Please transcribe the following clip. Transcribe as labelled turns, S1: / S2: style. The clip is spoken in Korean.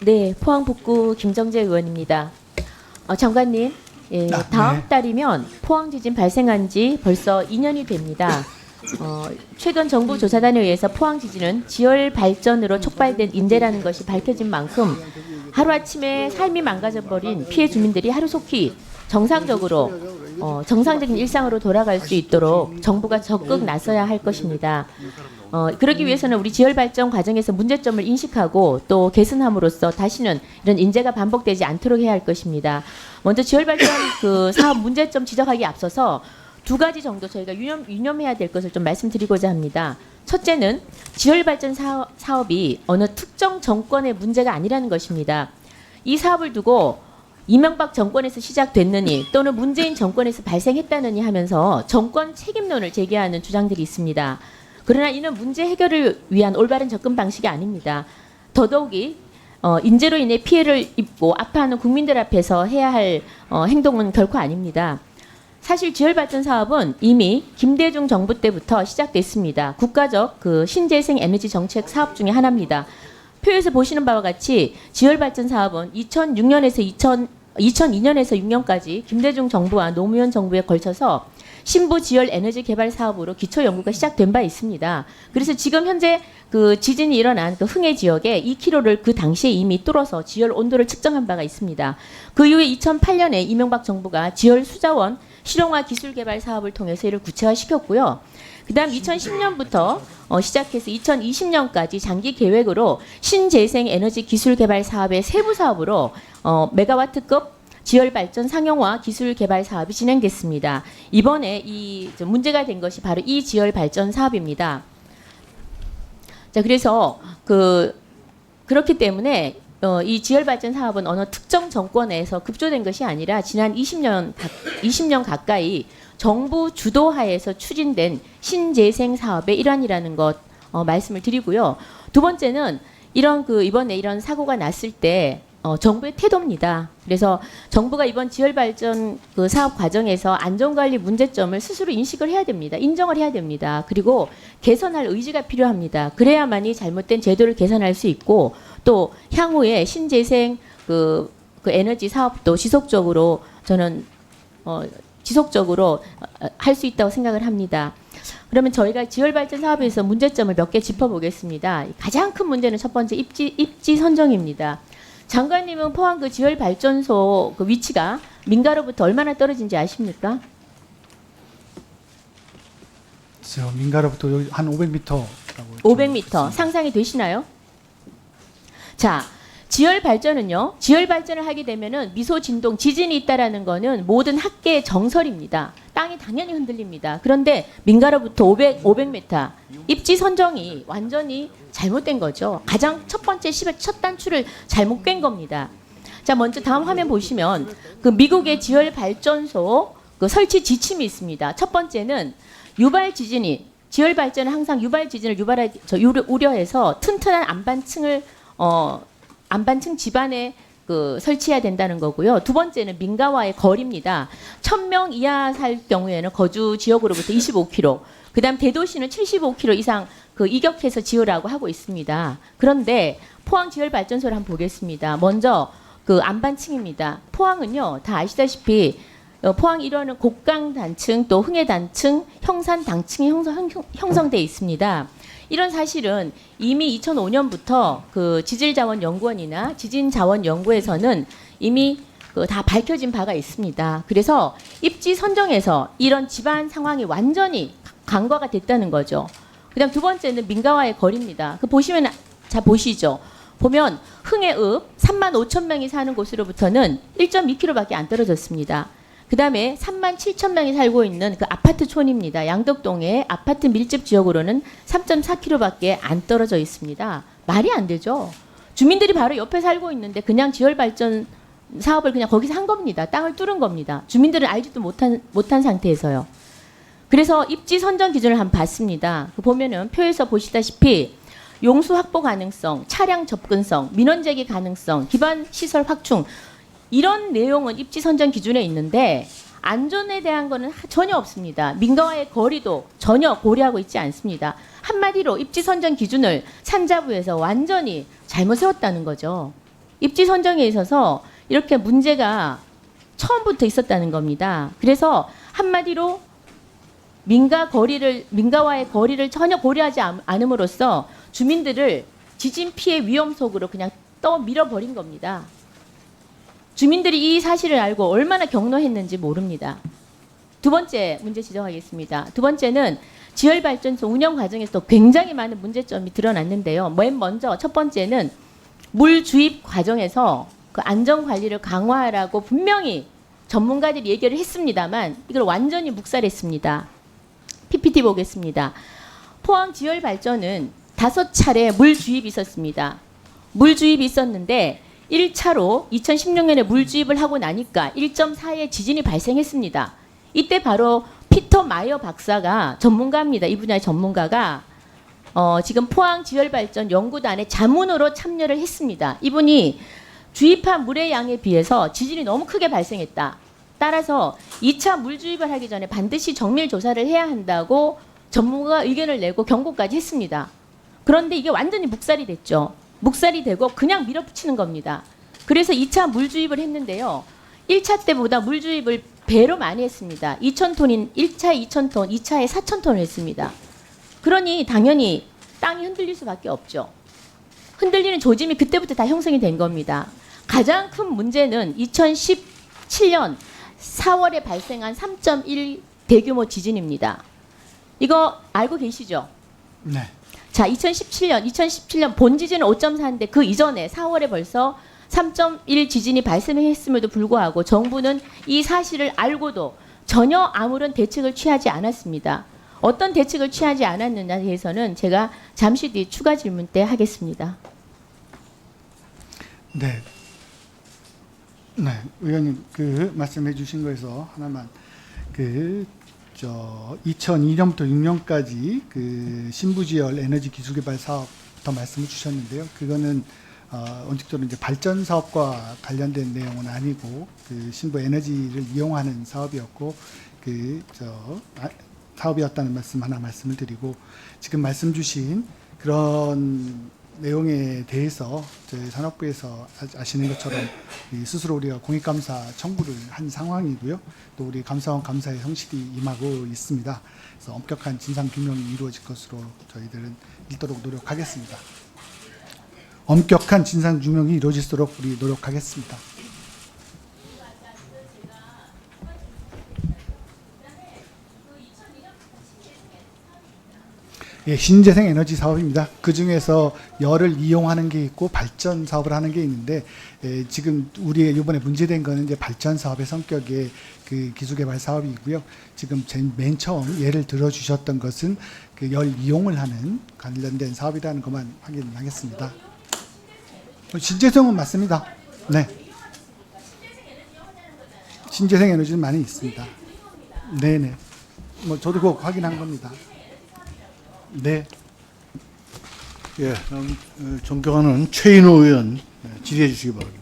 S1: 네, 포항 북구 김정재 의원입니다. 장관님, 예, 다음
S2: 네.
S1: 달이면 포항 지진 발생한 지 벌써 2년이 됩니다. 최근 정부 조사단에 의해서 포항 지진은 지열 발전으로 촉발된 인재라는 것이 밝혀진 만큼 하루아침에 삶이 망가져버린 피해 주민들이 하루속히 정상적으로 정상적인 일상으로 돌아갈 수 있도록 정부가 적극 나서야 할 것입니다. 그러기 위해서는 우리 지열 발전 과정에서 문제점을 인식하고 또 개선함으로써 다시는 이런 인재가 반복되지 않도록 해야 할 것입니다. 먼저 지열 발전 그 사업 문제점 지적하기에 앞서서 두 가지 정도 저희가 유념해야 될 것을 좀 말씀드리고자 합니다. 첫째는 지열 발전 사업이 어느 특정 정권의 문제가 아니라는 것입니다. 이 사업을 두고 이명박 정권에서 시작됐느니 또는 문재인 정권에서 발생했다느니 하면서 정권 책임론을 제기하는 주장들이 있습니다. 그러나 이는 문제 해결을 위한 올바른 접근 방식이 아닙니다. 더더욱이 인재로 인해 피해를 입고 아파하는 국민들 앞에서 해야 할 행동은 결코 아닙니다. 사실 지열발전 사업은 이미 김대중 정부 때부터 시작됐습니다. 국가적 그 신재생 에너지 정책 사업 중에 하나입니다. 표에서 보시는 바와 같이 지열발전 사업은 2002년에서 6년까지 김대중 정부와 노무현 정부에 걸쳐서 신부 지열 에너지 개발 사업으로 기초 연구가 시작된 바 있습니다. 그래서 지금 현재 그 지진이 일어난 그 흥해 지역에 2km를 그 당시에 이미 뚫어서 지열 온도를 측정한 바가 있습니다. 그 이후에 2008년에 이명박 정부가 지열 수자원 실용화 기술 개발 사업을 통해서 이를 구체화시켰고요. 그다음 2010년부터 시작해서 2020년까지 장기 계획으로 신재생 에너지 기술 개발 사업의 세부 사업으로 메가와트급 지열 발전 상용화 기술 개발 사업이 진행됐습니다. 이번에 이 문제가 된 것이 바로 이 지열 발전 사업입니다. 자, 그래서 그렇기 때문에 이 지열 발전 사업은 어느 특정 정권에서 급조된 것이 아니라 지난 20년 가까이 정부 주도하에서 추진된 신재생 사업의 일환이라는 것 말씀을 드리고요. 두 번째는 이번에 이런 사고가 났을 때 정부의 태도입니다. 그래서 정부가 이번 지열 발전 그 사업 과정에서 안전관리 문제점을 스스로 인식을 해야 됩니다. 인정을 해야 됩니다. 그리고 개선할 의지가 필요합니다. 그래야만이 잘못된 제도를 개선할 수 있고 또 향후에 신재생 그 에너지 사업도 지속적으로 저는 할 수 있다고 생각을 합니다. 그러면 저희가 지열 발전 사업에서 문제점을 몇 개 짚어보겠습니다. 가장 큰 문제는 첫 번째 입지 선정입니다. 장관님은 포항 그 지열 발전소 그 위치가 민가로부터 얼마나 떨어진지 아십니까?
S2: 민가로부터 여기 한 500m라고.
S1: 500m 상상이 되시나요? 자, 지열 발전은요. 지열 발전을 하게 되면은 미소 진동, 지진이 있다라는 거는 모든 학계의 정설입니다. 땅이 당연히 흔들립니다. 그런데 민가로부터 500m 입지 선정이 완전히 잘못된 거죠. 가장 첫 번째 첫 단추를 잘못 꿰인 겁니다. 자, 먼저 다음 화면 보시면 그 미국의 지열 발전소 그 설치 지침이 있습니다. 첫 번째는 유발 지진이 지열 발전은 항상 유발 지진을 우려해서 튼튼한 안반층 집안에 설치해야 된다는 거고요. 두 번째는 민가와의 거리입니다. 1000명 이하 살 경우에는 거주 지역으로부터 25km, 그다음 대도시는 75km 이상 이격해서 지으라고 하고 있습니다. 그런데 포항 지열 발전소를 한번 보겠습니다. 먼저 안반층입니다. 포항은요, 다 아시다시피 포항 일원은 곡강 단층, 또 흥해 단층, 형산 단층이 형성돼 있습니다. 이런 사실은 이미 2005년부터 그 지질자원연구원이나 지진자원연구에서는 이미 다 밝혀진 바가 있습니다. 그래서 입지 선정에서 이런 집안 상황이 완전히 간과가 됐다는 거죠. 그다음 두 번째는 민가와의 거리입니다. 보시면 보시죠. 보면 흥해읍 35,000명이 사는 곳으로부터는 1.2km밖에 안 떨어졌습니다. 그 다음에 37,000명이 살고 있는 그 아파트촌입니다. 양덕동의 아파트 밀집 지역으로는 3.4km밖에 안 떨어져 있습니다. 말이 안 되죠. 주민들이 바로 옆에 살고 있는데 그냥 지열 발전 사업을 그냥 거기서 한 겁니다. 땅을 뚫은 겁니다. 주민들은 알지도 못한 상태에서요. 그래서 입지 선정 기준을 한번 봤습니다. 보면은 표에서 보시다시피 용수 확보 가능성, 차량 접근성, 민원 제기 가능성, 기반 시설 확충 이런 내용은 입지 선정 기준에 있는데 안전에 대한 거는 전혀 없습니다. 민가와의 거리도 전혀 고려하고 있지 않습니다. 한마디로 입지 선정 기준을 산자부에서 완전히 잘못 세웠다는 거죠. 입지 선정에 있어서 이렇게 문제가 처음부터 있었다는 겁니다. 그래서 한마디로 민가와의 거리를 전혀 고려하지 않음으로써 주민들을 지진 피해 위험 속으로 그냥 떠밀어버린 겁니다. 주민들이 이 사실을 알고 얼마나 격노했는지 모릅니다. 두 번째 문제 지적하겠습니다. 두 번째는 지열발전소 운영 과정에서 굉장히 많은 문제점이 드러났는데요. 맨 먼저 첫 번째는 물 주입 과정에서 그 안전 관리를 강화하라고 분명히 전문가들이 얘기를 했습니다만 이걸 완전히 묵살했습니다. PPT 보겠습니다. 포항 지열발전은 5차례 물 주입이 있었습니다. 물 주입이 있었는데 1차로 2016년에 물 주입을 하고 나니까 1.4의 지진이 발생했습니다. 이때 바로 피터 마이어 박사가 전문가입니다. 이 분야의 전문가가 지금 포항 지열발전 연구단의 자문으로 참여를 했습니다. 이분이 주입한 물의 양에 비해서 지진이 너무 크게 발생했다. 따라서 2차 물 주입을 하기 전에 반드시 정밀 조사를 해야 한다고 전문가 의견을 내고 경고까지 했습니다. 그런데 이게 완전히 묵살이 됐죠. 묵살이 되고 그냥 밀어붙이는 겁니다. 그래서 2차 물 주입을 했는데요. 1차 때보다 물 주입을 배로 많이 했습니다. 2,000톤인 1차에 2,000톤, 2차에 4,000톤을 했습니다. 그러니 당연히 땅이 흔들릴 수밖에 없죠. 흔들리는 조짐이 그때부터 다 형성이 된 겁니다. 가장 큰 문제는 2017년 4월에 발생한 3.1 대규모 지진입니다. 이거 알고 계시죠?
S2: 네.
S1: 자, 2017년 본 지진은 5.4인데 그 이전에 4월에 벌써 3.1 지진이 발생했음에도 불구하고 정부는 이 사실을 알고도 전혀 아무런 대책을 취하지 않았습니다. 어떤 대책을 취하지 않았느냐에 대해서는 제가 잠시 뒤 추가 질문 때 하겠습니다.
S2: 네. 네, 의원님 그 말씀해 주신 거에서 하나만 2002년부터 6년까지 그 신부지열 에너지 기술개발 사업부터 말씀을 주셨는데요. 그거는 원칙적으로 이제 발전 사업과 관련된 내용은 아니고 그 신부 에너지를 이용하는 사업이었고 사업이었다는 말씀 하나 말씀을 드리고 지금 말씀 주신 그런 내용에 대해서 저희 산업부에서 아시는 것처럼 스스로 우리가 공익감사 청구를 한 상황이고요. 또 우리 감사원 감사에 성실히 임하고 있습니다. 그래서 엄격한 진상 규명이 이루어질 것으로 저희들은 일도록 노력하겠습니다. 엄격한 진상 규명이 이루어질수록 우리 노력하겠습니다. 예, 신재생 에너지 사업입니다. 그 중에서 열을 이용하는 게 있고 발전 사업을 하는 게 있는데 지금 우리 이번에 문제된 거는 이제 발전 사업의 성격의 그 기술개발 사업이고요. 지금 맨 처음 예를 들어주셨던 것은 그 열 이용을 하는 관련된 사업이라는 것만 확인하겠습니다. 신재생은 맞습니다. 네. 신재생 에너지는 많이 있습니다. 네네. 뭐 저도 그거 확인한 겁니다. 네.
S3: 예, 존경하는 최인호 의원 질의해 주시기 바랍니다.